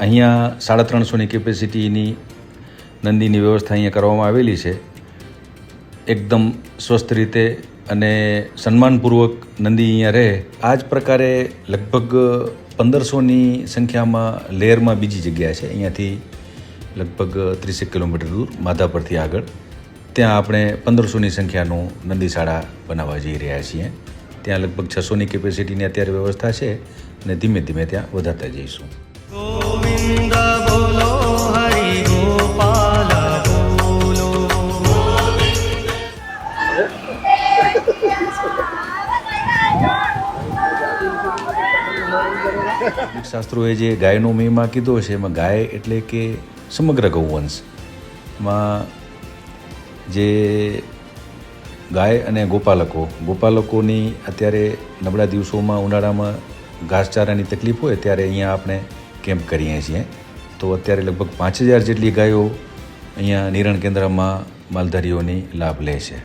અહીંયા 350ની કેપેસિટીની નંદીની વ્યવસ્થા અહીંયા કરવામાં આવેલી છે. એકદમ સ્વસ્થ રીતે અને સન્માનપૂર્વક નંદી અહીંયા રહે. આ જ પ્રકારે લગભગ 1500ની સંખ્યામાં લેરમાં બીજી જગ્યા છે. અહીંયાથી લગભગ 30 કિલોમીટર દૂર માધાપરથી આગળ ત્યાં આપણે 1500ની સંખ્યાનું નંદીશાળા બનાવવા જઈ રહ્યા છીએ. ત્યાં લગભગ 600ની કેપેસિટીની અત્યારે વ્યવસ્થા છે અને ધીમે ધીમે ત્યાં વધારતા જઈશું. ગોવિંદ બોલો હરિ ગોપાલ બોલો. શાસ્ત્રોએ જે ગાયનો મહિમા કીધો છે એમાં ગાય એટલે કે સમગ્ર ગૌવંશ. એમાં જે ગાય અને ગોપાલકોની અત્યારે નબળા દિવસોમાં ઉનાળામાં ઘાસચારાની તકલીફ હોય ત્યારે અહીંયા આપણે કેમ્પ કરીએ છીએ. તો અત્યારે લગભગ 5000 જેટલી ગાયો અહીંયા નિરણ કેન્દ્રમાં માલધારીઓની લાભ લે છે.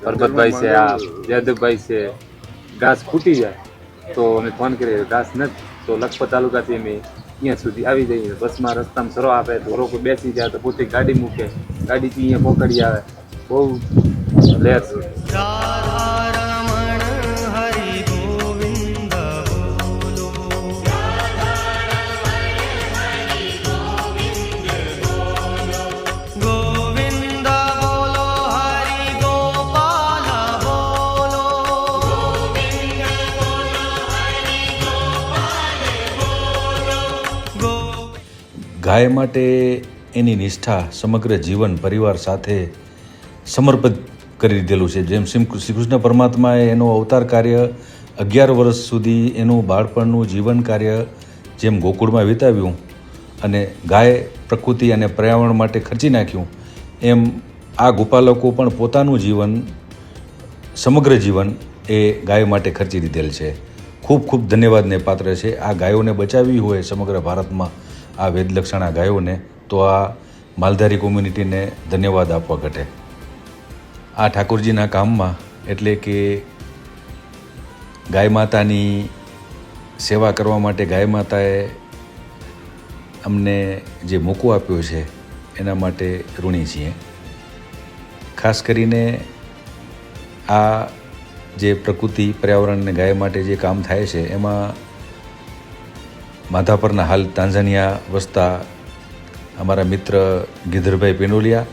પરબતભાઈ છે, આ યાદવભાઈ છે. ઘાસ ખૂટી જાય તો અમે ફોન કરીએ, ઘાસ નથી તો લખપત તાલુકાથી અમે અહીંયા સુધી આવી જઈએ. બસમાં રસ્તામાં સરો આપે તો સરો પર બેસી જાય તો પોતે ગાડી મૂકે, ગાડીથી અહીંયા પહોંચાડી આવે. બહુ લહેર છે. ગાય માટે એની નિષ્ઠા સમગ્ર જીવન પરિવાર સાથે સમર્પિત કરી દીધેલું છે. જેમ શ્રી કૃષ્ણ પરમાત્માએ એનો અવતાર કાર્ય 11 વર્ષ સુધી એનું બાળપણનું જીવન કાર્ય જેમ ગોકુળમાં વિતાવ્યું અને ગાય પ્રકૃતિ અને પર્યાવરણ માટે ખર્ચી નાખ્યું, એમ આ ગોપાલકો પણ પોતાનું જીવન સમગ્ર જીવન એ ગાય માટે ખર્ચી દીધેલ છે. ખૂબ ખૂબ ધન્યવાદને પાત્ર છે. આ ગાયોને બચાવવી હોય સમગ્ર ભારતમાં આ વેદલક્ષણા ગાયોને, તો આ માલધારી કોમ્યુનિટીને ધન્યવાદ આપવા ઘટે. આ ઠાકોરજીના કામમાં એટલે કે ગાય માતાની સેવા કરવા માટે ગાય માતાએ અમને જે મોકો આપ્યો છે એના માટે ઋણી છીએ. ખાસ કરીને આ જે પ્રકૃતિ પર્યાવરણ અને ગાય માટે જે કામ થાય છે એમાં માધાપરના હાલ તાંઝાનિયા વસતા અમારા મિત્ર ગિધરભાઈ પેનોલિયા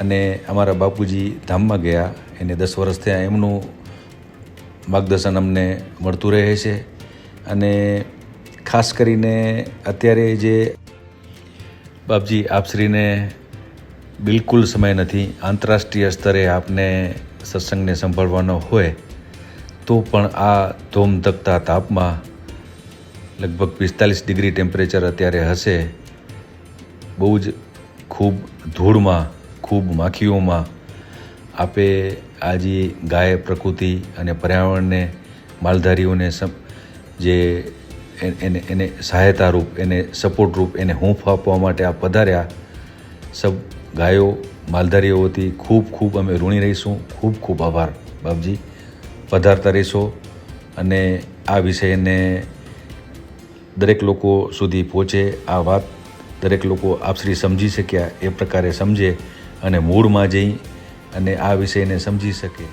અને અમારા બાપુજી ધામમાં ગયા, એને 10 વર્ષ થયા. એમનું માર્ગદર્શન અમને મળતું રહે છે. અને ખાસ કરીને અત્યારે જે બાપજી આપશ્રીને બિલકુલ સમય નથી, આંતરરાષ્ટ્રીય સ્તરે આપને સત્સંગને સંભાળવાનો હોય તો પણ આ ધોમધકતા તાપમાં લગભગ 45 ડિગ્રી ટેમ્પરેચર અત્યારે હશે. બહુ જ ખૂબ ધૂળમાં, ખૂબ માખીઓમાં આપે આજે ગાય પ્રકૃતિ અને પર્યાવરણને માલધારીઓને જે એને સહાયતારૂપ, એને સપોર્ટરૂપ, એને હૂંફ આપવા માટે આ પધાર્યા. સબ ગાયો માલધારીઓ વતી ખૂબ ખૂબ અમે ઋણી રહીશું. ખૂબ ખૂબ આભાર બાપજી. પધારતા રહીશો અને આ વિષયને દરેક લોકો સુધી પહોંચે, આ વાત દરેક લોકો આપશ્રી સમજી શક્યા એ પ્રકારે સમજે અને મૂળમાં જઈ અને આ વિષયને સમજી શકે.